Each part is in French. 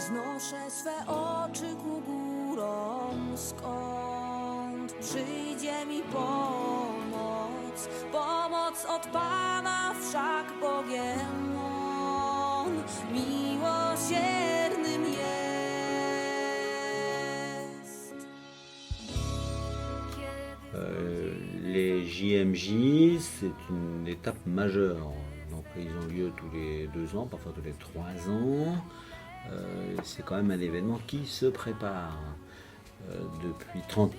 Wznoszę swe oczy ku górom, skąd przyjdzie mi pomoc. Pomoc od Pana, wszak Bogiem On miłosiernym jest. Les JMJ, c'est une étape majeure. Donc ils ont lieu tous les 2 ans, parfois tous les 3 ans. C'est quand même un événement qui se prépare depuis 30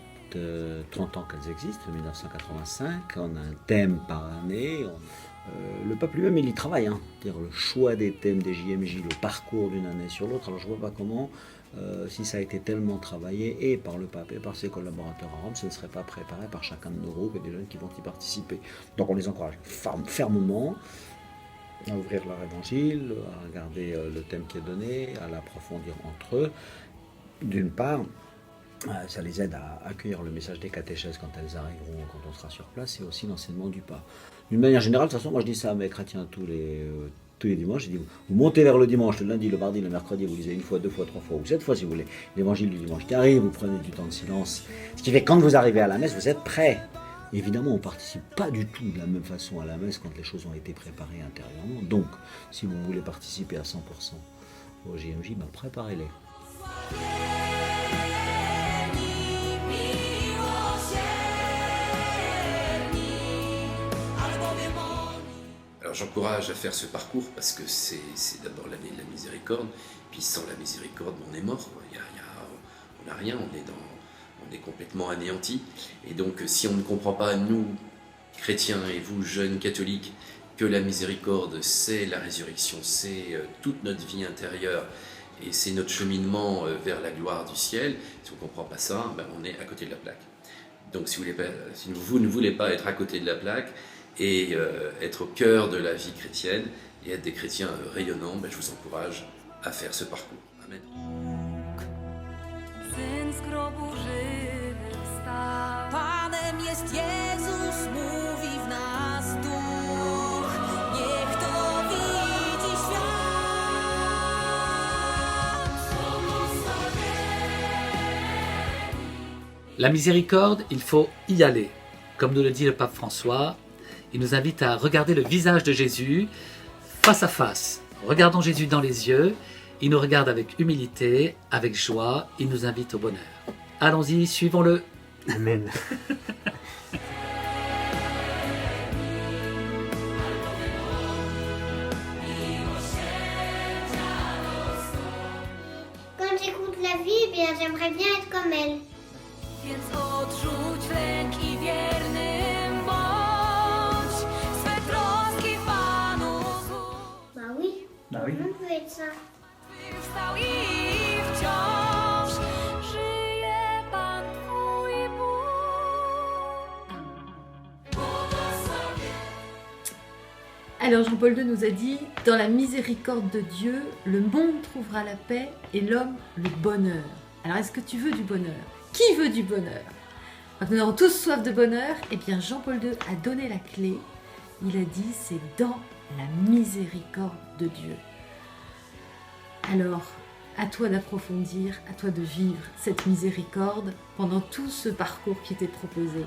ans qu'elles existent, 1985. On a un thème par année. Le pape lui-même, il y travaille, hein. C'est-à-dire le choix des thèmes des JMJ, le parcours d'une année sur l'autre. Alors je ne vois pas comment, si ça a été tellement travaillé et par le pape et par ses collaborateurs à Rome, ce ne serait pas préparé par chacun de nos groupes et des jeunes qui vont y participer. Donc on les encourage fermement à ouvrir leur évangile, à regarder le thème qui est donné, à l'approfondir entre eux. D'une part, ça les aide à accueillir le message des catéchèses quand elles arriveront, quand on sera sur place, et aussi l'enseignement du pape. D'une manière générale, de toute façon, moi je dis ça à mes chrétiens tous les dimanches, je dis, vous montez vers le dimanche, le lundi, le mardi, le mercredi, vous lisez 1 fois, 2 fois, 3 fois, ou 7 fois si vous voulez, l'évangile du dimanche qui arrive, vous prenez du temps de silence, ce qui fait que quand vous arrivez à la messe, vous êtes prêts. Évidemment, on ne participe pas du tout de la même façon à la messe quand les choses ont été préparées intérieurement. Donc, si vous voulez participer à 100% au JMJ, ben préparez-les. Alors j'encourage à faire ce parcours parce que c'est d'abord l'année de la miséricorde, puis sans la miséricorde, on est mort, on n'a rien, on est complètement anéanti. Et donc si on ne comprend pas, nous, chrétiens et vous, jeunes catholiques, que la miséricorde, c'est la résurrection, c'est toute notre vie intérieure, et c'est notre cheminement vers la gloire du ciel, si on ne comprend pas ça, ben on est à côté de la plaque. Donc si vous ne voulez pas être à côté de la plaque, et être au cœur de la vie chrétienne, et être des chrétiens rayonnants, ben je vous encourage à faire ce parcours. Amen. Syn z grobu żywy wstał. Panem jest Jezus, mówi w nas Duch. Niech to widzi świat. La miséricorde, il faut y aller. Comme nous le dit le pape François, il nous invite à regarder le visage de Jésus face à face. Regardons Jésus dans les yeux, il nous regarde avec humilité, avec joie, il nous invite au bonheur. Allons-y, suivons-le. Amen. Quand j'écoute la vie, eh bien, j'aimerais bien être comme elle. Więc odrzuć lęk i wiernym bądź. Swe troski Panu złóż. Bah oui. Bah oui. On peut être ça. Wstał i wciąż żyje Pan Twój Bóg. Alors Jean-Paul II nous a dit, dans la miséricorde de Dieu, le monde trouvera la paix et l'homme le bonheur. Alors est-ce que tu veux du bonheur ? Qui veut du bonheur ? Quand nous avons tous soif de bonheur, eh bien Jean-Paul II a donné la clé. Il a dit, c'est dans la miséricorde de Dieu. Alors, à toi d'approfondir, à toi de vivre cette miséricorde pendant tout ce parcours qui t'est proposé.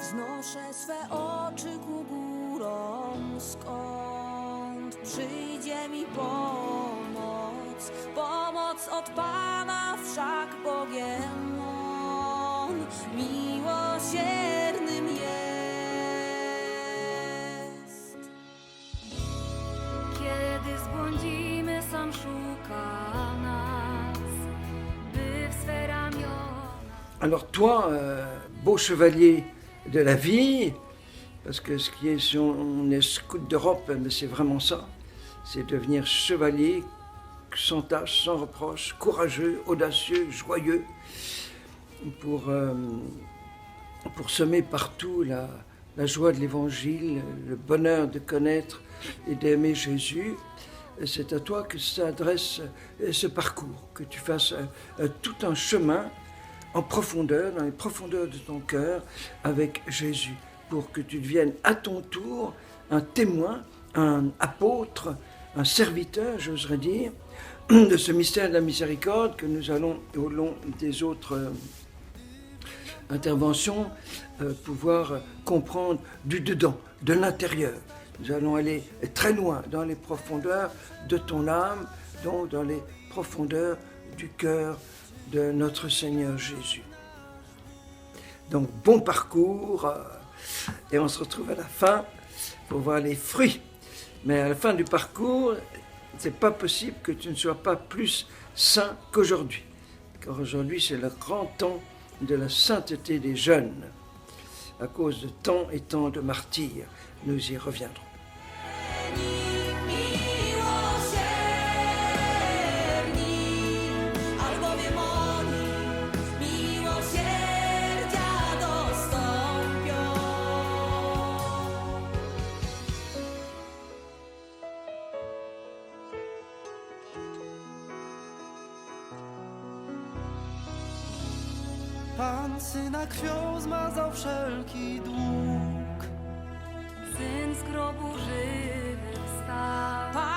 Wznoszę swe oczy ku górom, skąd przyjdzie mi pomoc. Pomoc od Pana, wszak Bogiem On miłosiernym jest. Kiedy zbłądzimy, sam szuka nas, by w swe ramiona. Alors toi, beau chevalier de la vie, parce que ce qui est, si on est scout d'Europe, mais c'est vraiment ça, c'est devenir chevalier, sans tâche, sans reproche, courageux, audacieux, joyeux, pour semer partout la joie de l'Évangile, le bonheur de connaître et d'aimer Jésus. Et c'est à toi que s'adresse ce parcours, que tu fasses tout un chemin en profondeur, dans les profondeurs de ton cœur, avec Jésus, pour que tu deviennes à ton tour un témoin, un apôtre, un serviteur, j'oserais dire, de ce mystère de la miséricorde que nous allons, au long des autres interventions, pouvoir comprendre du dedans, de l'intérieur. Nous allons aller très loin dans les profondeurs de ton âme, donc dans les profondeurs du cœur de notre Seigneur Jésus. Donc bon parcours, et on se retrouve à la fin pour voir les fruits. Mais à la fin du parcours, c'est pas possible que tu ne sois pas plus saint qu'aujourd'hui. Car aujourd'hui, c'est le grand temps de la sainteté des jeunes. À cause de tant et tant de martyrs, nous y reviendrons. Albowiem oni miłosierdzia dostąpią. Pan Syna krwią zmazał wszelki dług. Syn z grobu żywy wstał.